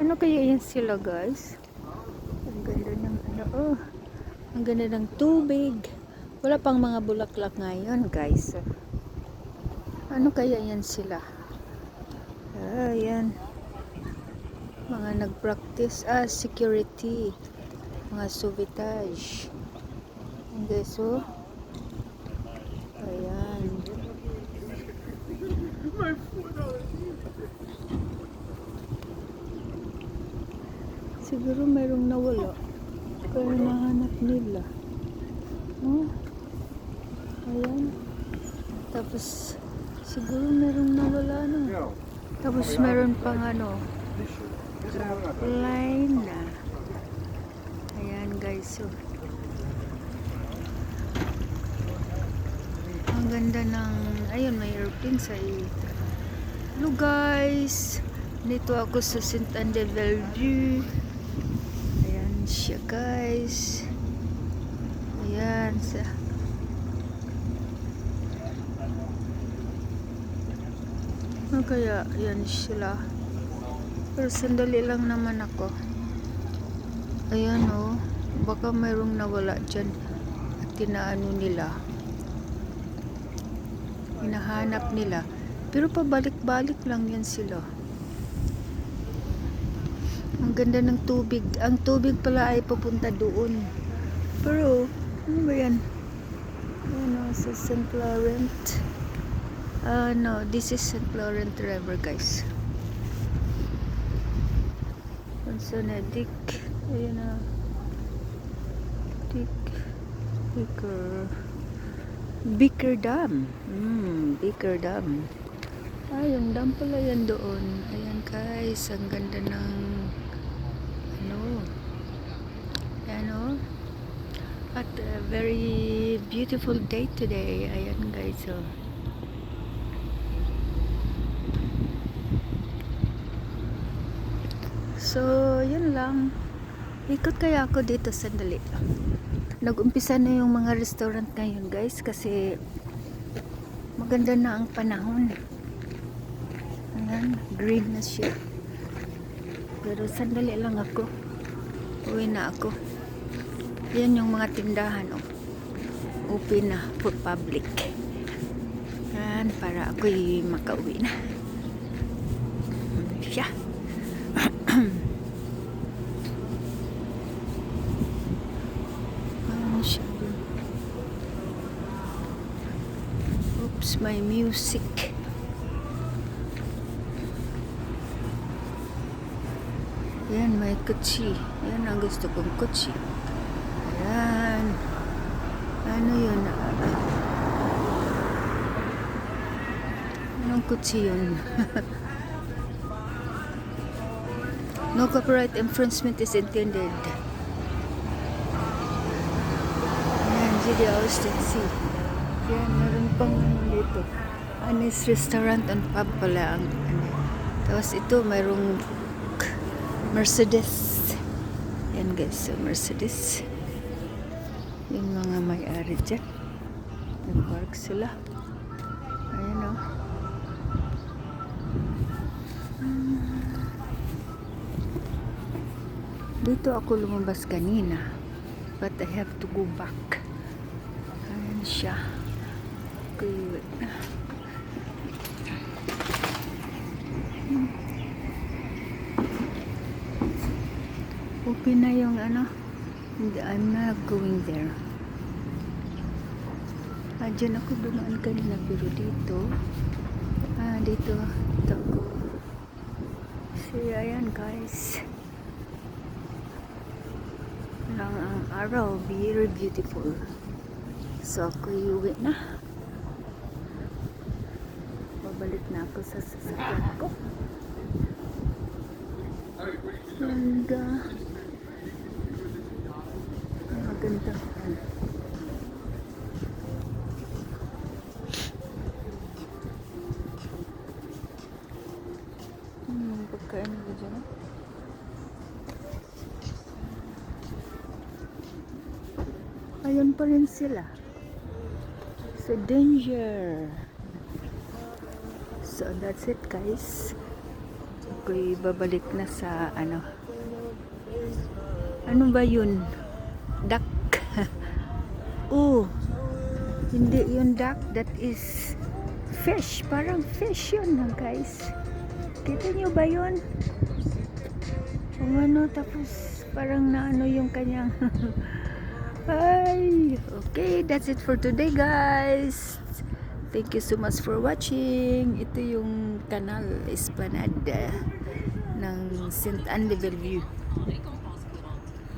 Ano kaya yan sila, guys? Ang ganda ng ano, oh. Ang ganda ng tubig. Wala pang mga bulaklak ngayon, guys. Ano kaya yan sila? Ayan. Mga nag-practice. Security. Mga suvitage. Guys, oh. Ayan. Siguro mayroong nawala. Kaya nahanap nila. Oh. Ayan. Tapos, siguro mayroong nawala na. Tapos mayroon pang ano, line na. Ayan, guys. So, ang ganda ng, ayun, may airplane sa hello, guys. Dito ako sa St. Andre Bellevue. Ayan siya, guys. Ayan sa ano kaya yan sila, pero sandali lang naman ako. Ayan, oh, baka mayroong nawala dyan at tinaano nila, hinahanap nila, pero pabalik-balik lang yan sila. Ang ganda ng tubig. Ang tubig pala ay pupunta doon, pero ano ba yan? Ano, sa St. Laurent. No, this is St. Laurent River, guys. Dick. Ayan na. Beaker Dam. Beaker Dam. Yung dam pala yan doon. Ayan, guys. Ang ganda ng ano. Ayan, oh. At a very beautiful day today. Ayan, guys. Oh. So, yun lang. Ikot kaya ako dito sandali. Nag-umpisa na yung mga restaurant ngayon, guys, kasi maganda na ang panahon. Ayan, green na siya. Pero sandali lang ako. Uwi na ako. Yan yung mga tindahan, oh. Open na for public. Yan, para ako'y makauwi na. Siya. Oops, my music. Yan, may kutsi. Yan ang gusto kong kutsi. Ayan. Ano yun? Anong kutsi yun? No copyright infringement is intended. Ayan, GD Austin C. Yan, meron pang ano dito. Anis Restaurant and Pub pala ang ano. Tapos ito, mayroong Mercedes. Yan, guys, so Mercedes. Yung mga may-ari dyan. Nag-park sila. Ayan, oh. Dito ako lumabas kanina, but I have to go back. Ayan siya. Good. Open na yung ano. I'm not going there. Diyan ako dumaan kanina, pero dito dito ako. See, ayan, guys. Lang ang araw, very beautiful. So ako iuwi na. Babalik na ako sa sasakyan ko. And maganda. Pagkain ko dyan. Ayun pa rin sila. So danger. So that's it, guys. Ako'y babalik na sa ano. Ano ba yun? Duck. Oh, hindi yun duck. That is fish. Parang fish yun na guys. Kita nyo ba yun? Kung ano, tapos parang naano yung kanyang ay, okay, that's it for today guys. Thank you so much for watching. Ito yung Canal Esplanade ng St. Anne de Bellevue.